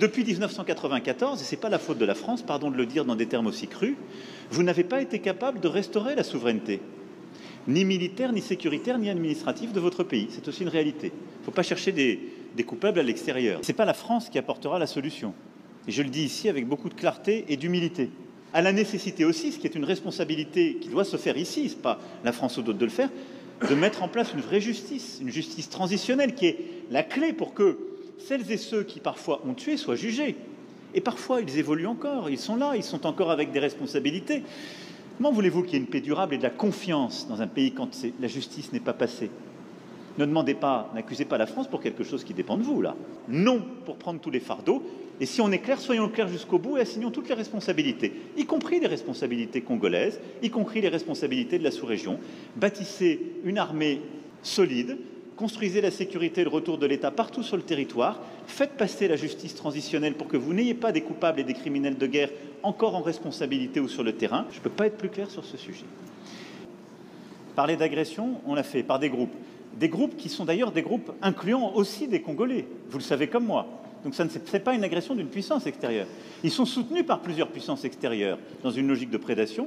Depuis 1994, et ce n'est pas la faute de la France, pardon de le dire dans des termes aussi crus, vous n'avez pas été capable de restaurer la souveraineté, ni militaire, ni sécuritaire, ni administrative de votre pays. C'est aussi une réalité. Il ne faut pas chercher des coupables à l'extérieur. Ce n'est pas la France qui apportera la solution. Et je le dis ici avec beaucoup de clarté et d'humilité. À la nécessité aussi, ce qui est une responsabilité qui doit se faire ici, ce n'est pas la France ou d'autres de le faire, de mettre en place une vraie justice, une justice transitionnelle qui est la clé pour que celles et ceux qui parfois ont tué soient jugés. Et parfois, ils évoluent encore, ils sont là, ils sont encore avec des responsabilités. Comment voulez-vous qu'il y ait une paix durable et de la confiance dans un pays quand la justice n'est pas passée? Ne demandez pas, n'accusez pas la France pour quelque chose qui dépend de vous, là. Non pour prendre tous les fardeaux. Et si on est clair, soyons clairs jusqu'au bout et assignons toutes les responsabilités, y compris les responsabilités congolaises, y compris les responsabilités de la sous-région. Bâtissez une armée solide, construisez la sécurité et le retour de l'État partout sur le territoire, faites passer la justice transitionnelle pour que vous n'ayez pas des coupables et des criminels de guerre encore en responsabilité ou sur le terrain. Je ne peux pas être plus clair sur ce sujet. Parler d'agression, on l'a fait par des groupes qui sont d'ailleurs des groupes incluant aussi des Congolais, vous le savez comme moi. Donc ça n'est pas une agression d'une puissance extérieure. Ils sont soutenus par plusieurs puissances extérieures dans une logique de prédation.